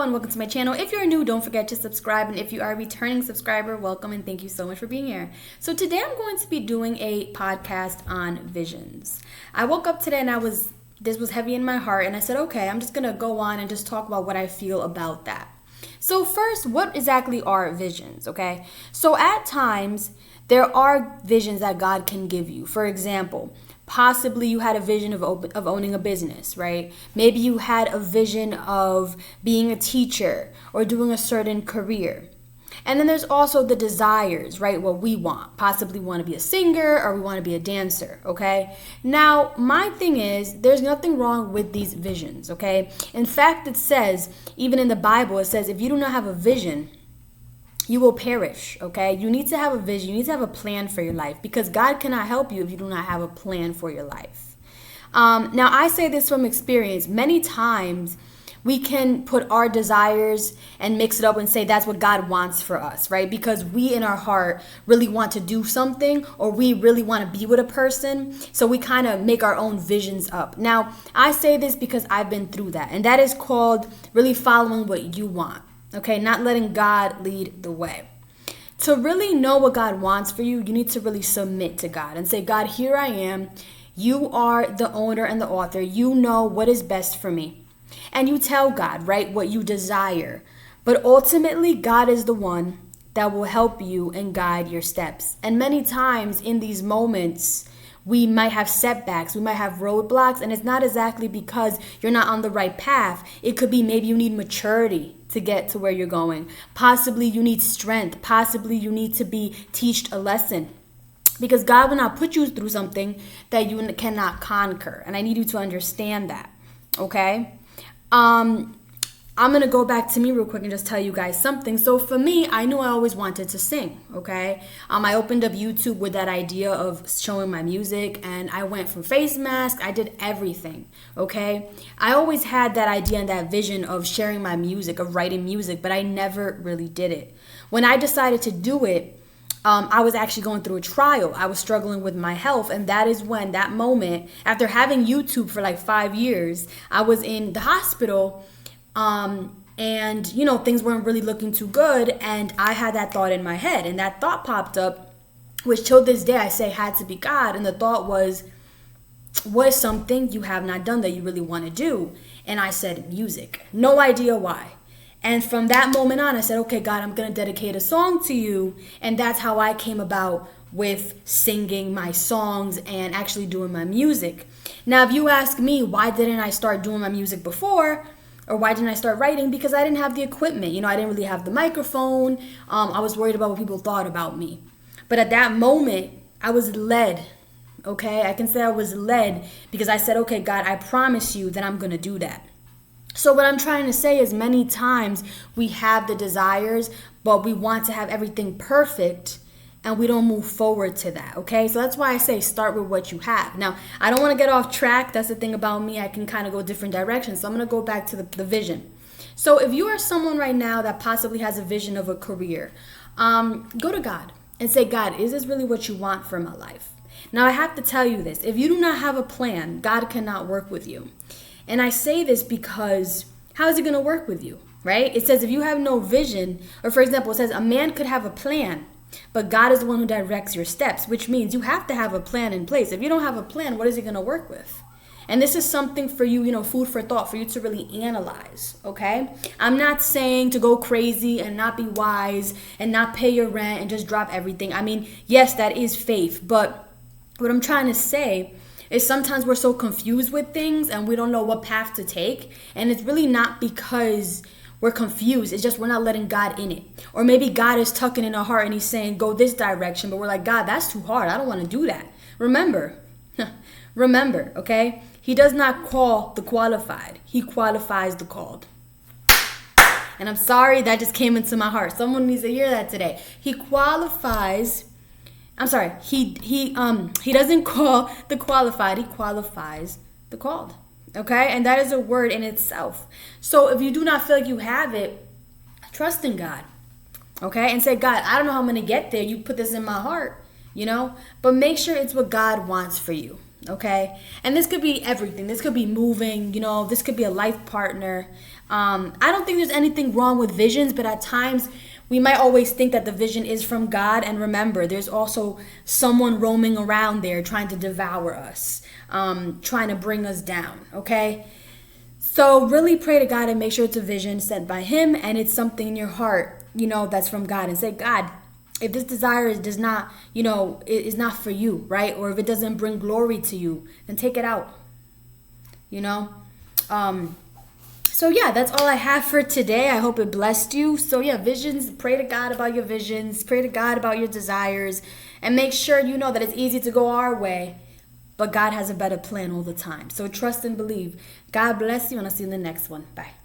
And welcome to my channel. If you're new, don't forget to subscribe, and if you are a returning subscriber, welcome and thank you so much for being here. So today I'm going to be doing a podcast on visions. I woke up today and this was heavy in my heart, and I said, okay, I'm just gonna go on and just talk about what I feel about that. So first, what exactly are visions? Okay, so at times there are visions that God can give you. For example, possibly you had a vision of owning a business, right? Maybe you had a vision of being a teacher or doing a certain career. And then there's also the desires, right? What we want. Possibly want to be a singer or we want to be a dancer, okay? Now, my thing is, there's nothing wrong with these visions, okay? In fact, it says, even in the Bible, it says, if you do not have a vision, you will perish, okay? You need to have a vision. You need to have a plan for your life because God cannot help you if you do not have a plan for your life. Now, I say this from experience. Many times we can put our desires and mix it up and say that's what God wants for us, right? Because we in our heart really want to do something or we really want to be with a person. So we kind of make our own visions up. Now, I say this because I've been through that. And that is called really following what you want. Okay, not letting God lead the way. To really know what God wants for you, you need to really submit to God and say, God, here I am. You are the owner and the author. You know what is best for me. And you tell God, right, what you desire. But ultimately, God is the one that will help you and guide your steps. And many times in these moments, we might have setbacks, we might have roadblocks, and it's not exactly because you're not on the right path. It could be maybe you need maturity to get to where you're going. Possibly you need strength. Possibly you need to be taught a lesson. Because God will not put you through something that you cannot conquer. And I need you to understand that, okay? I'm going to go back to me real quick and just tell you guys something. So for me, I knew I always wanted to sing, okay? I opened up YouTube with that idea of showing my music, and I went from face mask, I did everything, okay? I always had that idea and that vision of sharing my music, of writing music, but I never really did it. When I decided to do it, I was actually going through a trial. I was struggling with my health, and that is when, that moment, after having YouTube for like 5 years, I was in the hospital. And things weren't really looking too good, and I had that thought in my head, and that thought popped up, which till this day I say had to be God. And the thought was, what is something you have not done that you really want to do? And I said, music. No idea why. And from that moment on, I said, okay, God, I'm going to dedicate a song to you. And that's how I came about with singing my songs and actually doing my music. Now, if you ask me, why didn't I start doing my music before? Or why didn't I start writing? Because I didn't have the equipment. I didn't really have the microphone. I was worried about what people thought about me. But at that moment, I was led. Okay, I can say I was led because I said, okay, God, I promise you that I'm going to do that. So what I'm trying to say is many times we have the desires, but we want to have everything perfect, and we don't move forward to that, okay? So that's why I say start with what you have. Now, I don't want to get off track. That's the thing about me. I can kind of go different directions. So I'm going to go back to the vision. So if you are someone right now that possibly has a vision of a career, go to God and say, God, is this really what you want for my life? Now, I have to tell you this. If you do not have a plan, God cannot work with you. And I say this because how is he going to work with you, right? It says if you have no vision, or for example, it says a man could have a plan, but God is the one who directs your steps, which means you have to have a plan in place. If you don't have a plan, what is he going to work with? And this is something for you, food for thought, for you to really analyze, okay? I'm not saying to go crazy and not be wise and not pay your rent and just drop everything. I mean, yes, that is faith. But what I'm trying to say is sometimes we're so confused with things and we don't know what path to take. And it's really not because we're confused. It's just we're not letting God in it. Or maybe God is tucking in our heart and he's saying, go this direction. But we're like, God, that's too hard. I don't want to do that. Remember, okay? He does not call the qualified. He qualifies the called. And I'm sorry, that just came into my heart. Someone needs to hear that today. He qualifies. I'm sorry. He doesn't call the qualified. He qualifies the called. Okay? And that is a word in itself. So if you do not feel like you have it, trust in God. Okay? And say, God, I don't know how I'm going to get there. You put this in my heart, But make sure it's what God wants for you. Okay? And this could be everything. This could be moving, this could be a life partner. I don't think there's anything wrong with visions, but at times we might always think that the vision is from God. And remember, there's also someone roaming around there trying to devour us, trying to bring us down, okay? So really pray to God and make sure it's a vision sent by Him and it's something in your heart, that's from God. And say, God, if this desire does not, is not for you, right? Or if it doesn't bring glory to you, then take it out, So yeah, that's all I have for today. I hope it blessed you. So yeah, visions, pray to God about your visions, pray to God about your desires, and make sure you know that it's easy to go our way, but God has a better plan all the time. So trust and believe. God bless you, and I'll see you in the next one. Bye.